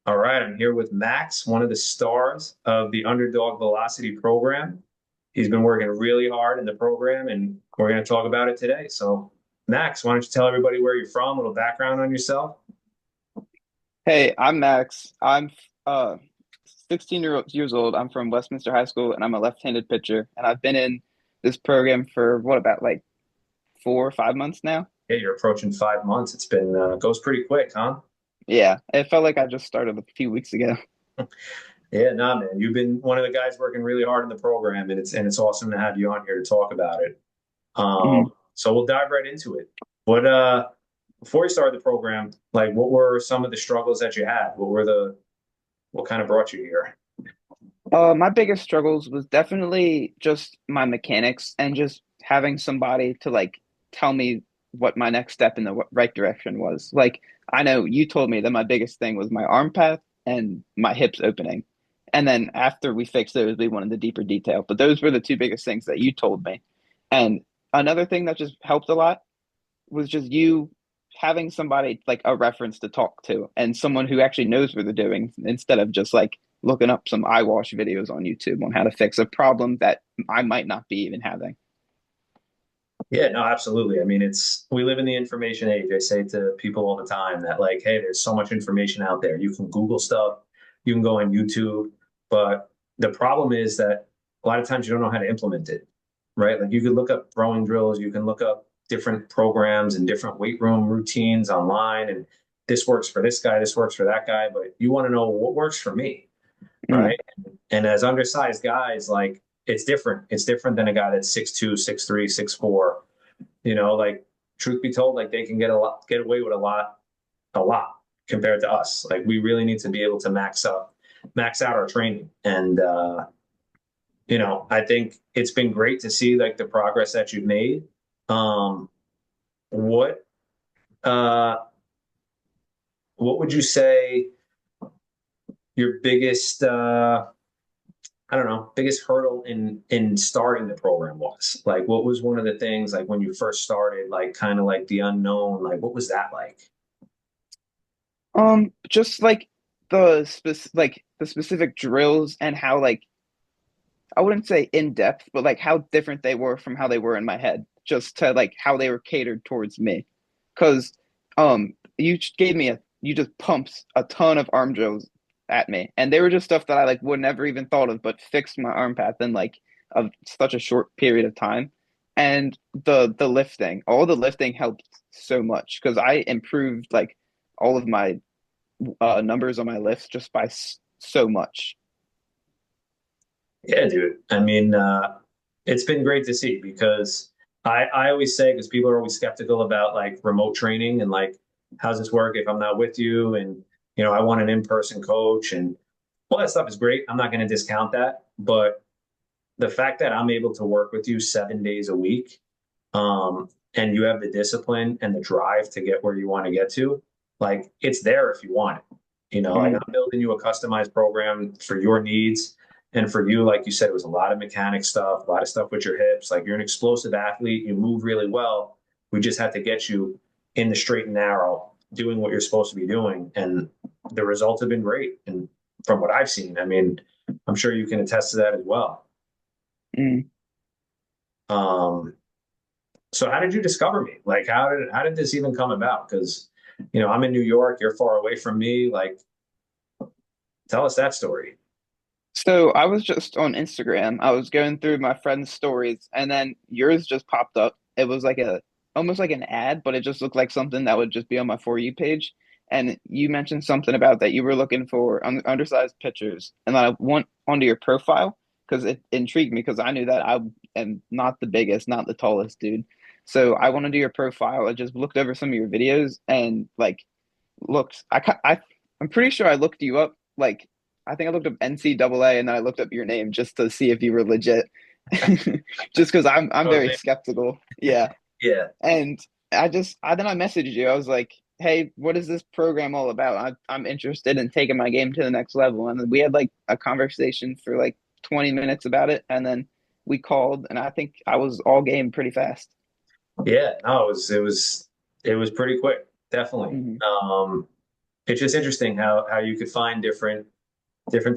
All right, I'm here with Max, one of the stars of the Underdog Velocity program. He's been working really hard in the program, and we're going to talk about it today. So, Max, why don't you tell everybody where you're from, a little background on yourself? Hey, I'm Max. I'm 16 years old. I'm from Westminster High School and I'm a left-handed pitcher. And I've been in this program for what about like 4 or 5 months now? Yeah, you're approaching 5 months. It's been goes pretty quick, huh? Yeah, it felt like I just started a few weeks ago. Yeah, nah, man. You've been one of the guys working really hard in the program, and it's awesome to have you on here to talk about it. Mhm. So we'll dive right into it. What before you started the program, like what were some of the struggles that you had? What kind of brought you here? My biggest struggles was definitely just my mechanics and just having somebody to like tell me what my next step in the right direction was. Like, I know you told me that my biggest thing was my arm path and my hips opening. And then after we fixed those, we went into deeper detail. But those were the two biggest things that you told me. And another thing that just helped a lot was just you having somebody like a reference to talk to and someone who actually knows what they're doing instead of just like looking up some eyewash videos on YouTube on how to fix a problem that I might not be even having. Yeah, no, absolutely. I mean, it's we live in the information age. I say to people all the time that like, hey, there's so much information out there. You can Google stuff, you can go on YouTube, but the problem is that a lot of times you don't know how to implement it, right? Like you could look up throwing drills, you can look up different programs and different weight room routines online, and this works for this guy, this works for that guy, but you want to know what works for me, Mm, right? And as undersized guys, like it's different. It's different than a guy that's 6'2", 6'3", 6'4". Like truth be told, like they can get away with a lot compared to us. Like we really need to be able to max out our training. And I think it's been great to see like the progress that you've made. Um, what uh, what would you say your biggest I don't know, biggest hurdle in starting the program was? Like what was one of the things like when you first started, like kind of like the unknown, like what was that like? just like the specific drills and how like I wouldn't say in depth, but like how different they were from how they were in my head, just to like how they were catered towards me. Because you just pumped a ton of arm drills at me, and they were just stuff that I like would never even thought of, but fixed my arm path in like such a short period of time. And the lifting, all the lifting helped so much because I improved like all of my numbers on my lifts just by so much. Yeah, dude. I mean, it's been great to see because I always say, because people are always skeptical about like remote training and like, how's this work if I'm not with you? And, I want an in-person coach and all that stuff is great. I'm not going to discount that. But the fact that I'm able to work with you 7 days a week, and you have the discipline and the drive to get where you want to get to, like it's there if you want it. Like Mm, I'm building you a customized program for your needs. And for you, like you said, it was a lot of mechanic stuff, a lot of stuff with your hips. Like you're an explosive athlete, you move really well. We just had to get you in the straight and narrow, doing what you're supposed to be doing. And the results have been great. And from what I've seen, I mean, I'm sure you can attest to that as well. mm. Um, So how did you discover me? Like how did this even come about? Because I'm in New York, you're far away from me. Like tell us that story. So I was just on Instagram. I was going through my friends' stories, and then yours just popped up. It was like a almost like an ad, but it just looked like something that would just be on my For You page. And you mentioned something about that you were looking for undersized pitchers, and I went onto your profile because it intrigued me because I knew that I am not the biggest, not the tallest dude. So I went into your profile. I just looked over some of your videos and like looked. I'm pretty sure I looked you up. Like I think I looked up NCAA and then I looked up your name just to see if you were legit. Just because I'm very Totally. skeptical. Yeah, Yeah. and I then I messaged you. I was like, hey, what is this program all about? I'm interested in taking my game to the next level. And then we had like a conversation for like 20 minutes about it, and then we called, and I think I was all game pretty fast. Yeah. No, it was pretty quick, definitely. Hmm. it's just interesting how you could find different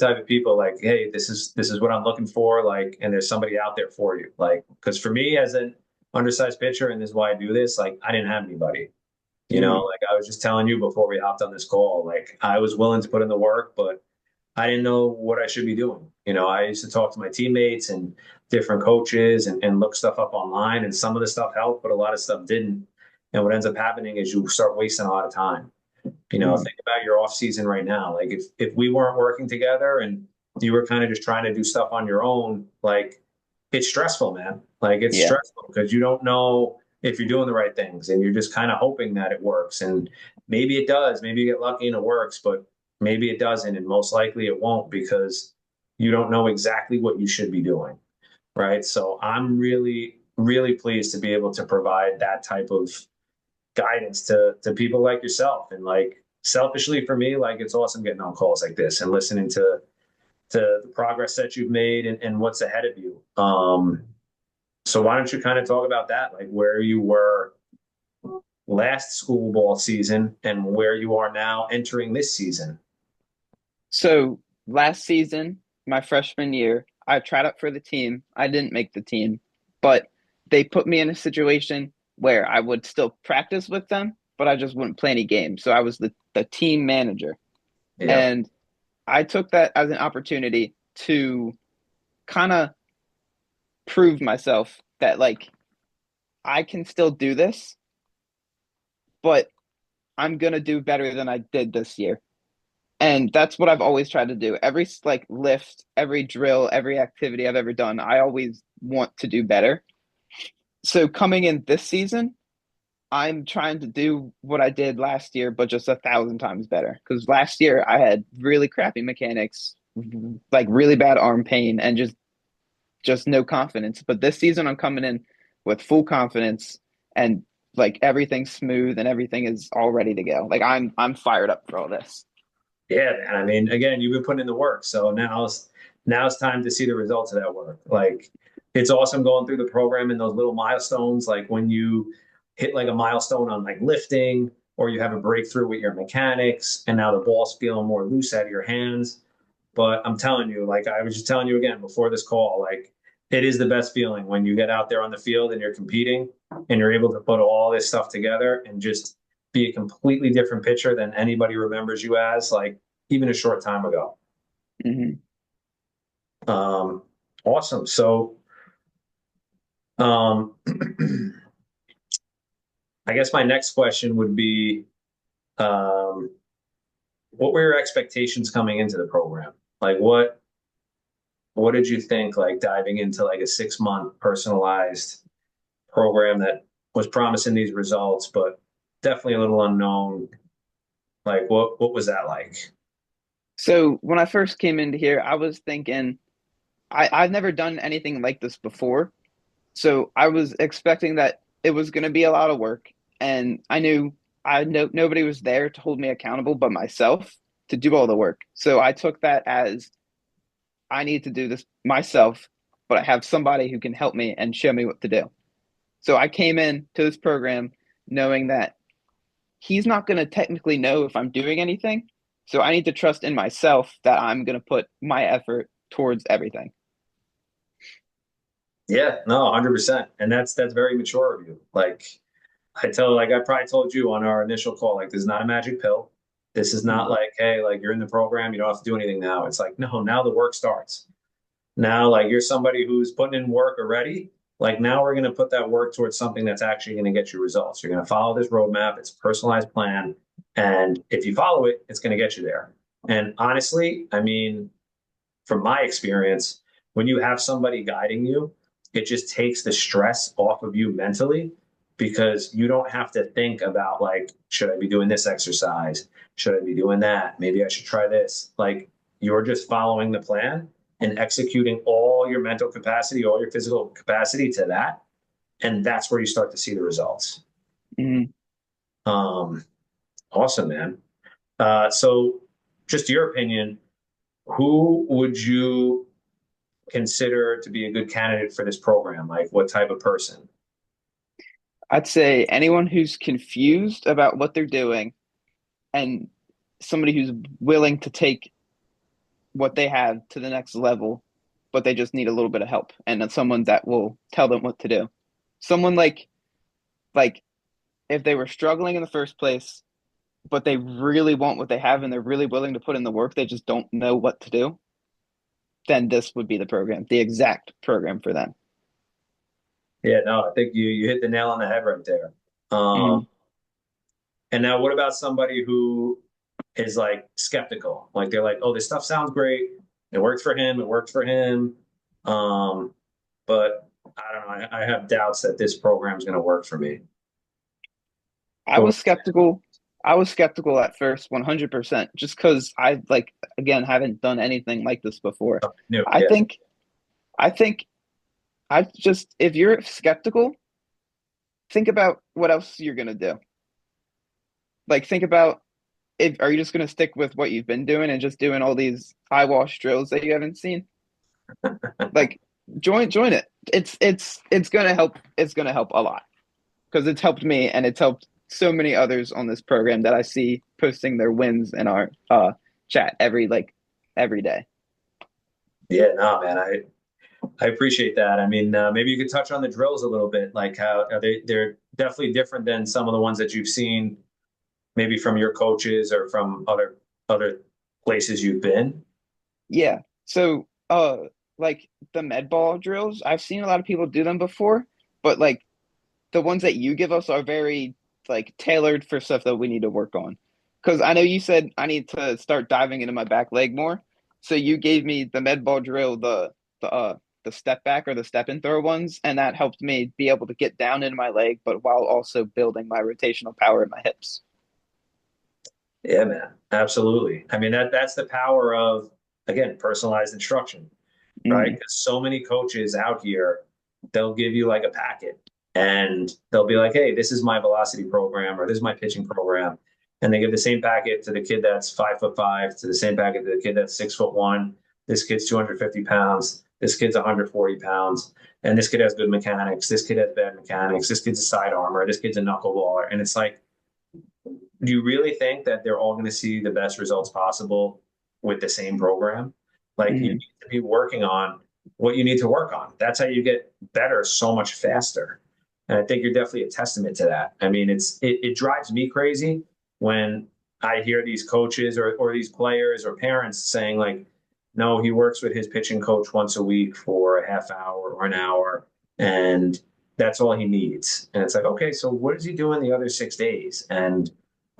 type of people like, hey, this is what I'm looking for, like, and there's somebody out there for you. Like, because for me as an undersized pitcher, and this is why I do this, like I didn't have anybody. Hmm. Like I was just telling you before we hopped on this call, like I was willing to put in the work, but I didn't know what I should be doing. I used to talk to my teammates and different coaches and look stuff up online, and some of the stuff helped, but a lot of stuff didn't. And what ends up happening is you start wasting a lot of time. Hmm. Think about your off season right now. Like if we weren't working together and you were kind of just trying to do stuff on your own, like it's stressful, man. Like it's Yeah. stressful because you don't know if you're doing the right things and you're just kind of hoping that it works. And maybe it does. Maybe you get lucky and it works, but maybe it doesn't. And most likely it won't because you don't know exactly what you should be doing. Right. So I'm really, really pleased to be able to provide that type of guidance to people like yourself. And like selfishly for me, like it's awesome getting on calls like this and listening to the progress that you've made and what's ahead of you. So why don't you kind of talk about that, like where you were last school ball season and where you are now entering this season? So last season, my freshman year, I tried out for the team. I didn't make the team, but they put me in a situation where I would still practice with them, but I just wouldn't play any games. So I was the team manager. Yeah. And I took that as an opportunity to kind of prove myself that like I can still do this, but I'm gonna do better than I did this year. And that's what I've always tried to do. Every like lift, every drill, every activity I've ever done, I always want to do better. So coming in this season, I'm trying to do what I did last year, but just 1,000 times better. Because last year I had really crappy mechanics, like really bad arm pain, and just no confidence. But this season I'm coming in with full confidence and like everything's smooth and everything is all ready to go. Like I'm fired up for all this. Yeah, man. I mean, again, you've been putting in the work, so now it's time to see the results of that work. Like, it's awesome going through the program and those little milestones, like when you hit like a milestone on like lifting, or you have a breakthrough with your mechanics, and now the ball's feeling more loose out of your hands. But I'm telling you, like I was just telling you again before this call, like it is the best feeling when you get out there on the field and you're competing and you're able to put all this stuff together and just be a completely different pitcher than anybody remembers you as, like even a short time ago. Hmm. Um, awesome. So, um, I guess my next question would be, um, what were your expectations coming into the program? Like, what did you think? Like diving into like a 6 month personalized program that was promising these results, but definitely a little unknown. Like, what was that like? So when I first came into here, I was thinking I've never done anything like this before. So I was expecting that it was going to be a lot of work, and I know nobody was there to hold me accountable but myself to do all the work. So I took that as I need to do this myself, but I have somebody who can help me and show me what to do. So I came in to this program knowing that he's not going to technically know if I'm doing anything. So I need to trust in myself that I'm going to put my effort towards everything. Yeah, no, 100%. And that's very mature of you. Like I probably told you on our initial call, like this is not a magic pill. This is not Mm-hmm. like, hey, like you're in the program, you don't have to do anything now. It's like, no, now the work starts. Now, like you're somebody who's putting in work already. Like now we're going to put that work towards something that's actually going to get you results. You're going to follow this roadmap. It's a personalized plan. And if you follow it, it's going to get you there. And honestly, I mean, from my experience, when you have somebody guiding you, it just takes the stress off of you mentally because you don't have to think about like, should I be doing this exercise? Should I be doing that? Maybe I should try this. Like you're just following the plan and executing all your mental capacity, all your physical capacity to that. And that's where you start to see the results. Mm-hmm. Um, awesome, man. So just your opinion, who would you consider to be a good candidate for this program? Like what type of person? I'd say anyone who's confused about what they're doing and somebody who's willing to take what they have to the next level, but they just need a little bit of help, and then someone that will tell them what to do. Someone like if they were struggling in the first place, but they really want what they have and they're really willing to put in the work, they just don't know what to do, then this would be the program, the exact program for them. Yeah, no, I think you hit the nail on the head right there. Mm-hmm. And now what about somebody who is like skeptical? Like they're like, oh, this stuff sounds great. It worked for him. It worked for him. Um, but I don't know. I have doubts that this program is going to work for me. I So was skeptical. I was skeptical at first, 100%, just because I like again haven't done anything like this before. new, I yeah, think I think I just if you're skeptical, think about what else you're gonna do. Like think about if are you just gonna stick with what you've been doing and just doing all these eyewash drills that you haven't seen? Like join it. It's gonna help. It's gonna help a lot because it's helped me and it's helped so many others on this program that I see posting their wins in our chat every day. yeah, no, man, I appreciate that. I mean, maybe you could touch on the drills a little bit. Like how are they're definitely different than some of the ones that you've seen, maybe from your coaches or from other places you've been. Yeah. So like the med ball drills, I've seen a lot of people do them before, but like the ones that you give us are very like tailored for stuff that we need to work on. Because I know you said I need to start diving into my back leg more. So you gave me the med ball drill, the step back or the step and throw ones, and that helped me be able to get down into my leg, but while also building my rotational power in my hips. Yeah, man, absolutely. I mean that's the power of again personalized instruction, right? Hmm. Because so many coaches out here, they'll give you like a packet and they'll be like, hey, this is my velocity program or this is my pitching program. And they give the same packet to the kid that's 5'5", to the same packet to the kid that's 6'1". This kid's 250 pounds. This kid's 140 pounds. And this kid has good mechanics. This kid has bad mechanics. This kid's a side armor. This kid's a knuckleballer. And it's like, do you really think that they're all going to see the best results possible with the same program? Like you Hmm. need to be working on what you need to work on. That's how you get better so much faster. And I think you're definitely a testament to that. I mean, it drives me crazy when I hear these coaches or these players or parents saying like, no, he works with his pitching coach once a week for a half hour or an hour, and that's all he needs. And it's like, okay, so what is he doing the other 6 days? And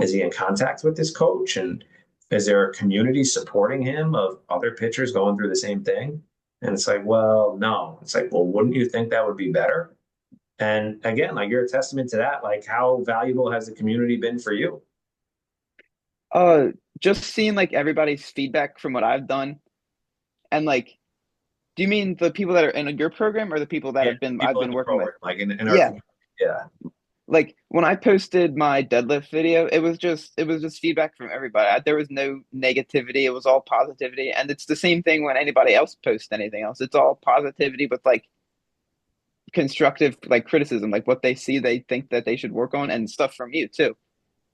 is he in contact with this coach? And is there a community supporting him of other pitchers going through the same thing? And it's like, well, no. It's like, well, wouldn't you think that would be better? And again, like you're a testament to that. Like, how valuable has the community been for you? Uh, just seeing like everybody's feedback from what I've done, and like, do you mean the people that are in your program or the people that Yeah, have been I've people in been the working with? program, like in our Yeah, community. Yeah, like when I posted my deadlift video, it was just feedback from everybody. There was no negativity. It was all positivity, and it's the same thing when anybody else posts anything else. It's all positivity with like constructive like criticism, like what they see they think that they should work on, and stuff from you too.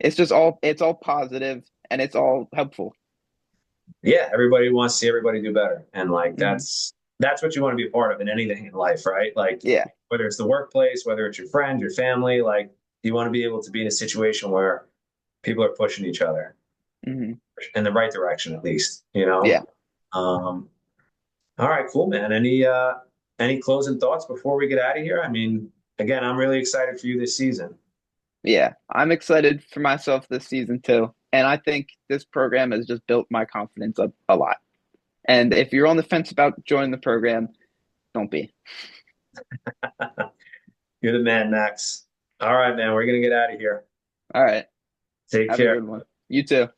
It's all positive and it's all helpful. yeah. Everybody wants to see everybody do better, and like Hmm. that's what you want to be a part of in anything in life, right? Like Yeah. whether it's the workplace, whether it's your friend, your family, like you want to be able to be in a situation where people are pushing each other Hmm. in the right direction, at least, you know? Yeah. Um, all right, cool, man. Any closing thoughts before we get out of here? I mean, again, I'm really excited for you this season. Yeah, I'm excited for myself this season too. And I think this program has just built my confidence up a lot. And if you're on the fence about joining the program, don't be. You're the man, Max. All right, man. We're gonna get out of here. All right. Take Have a care. good one. You too.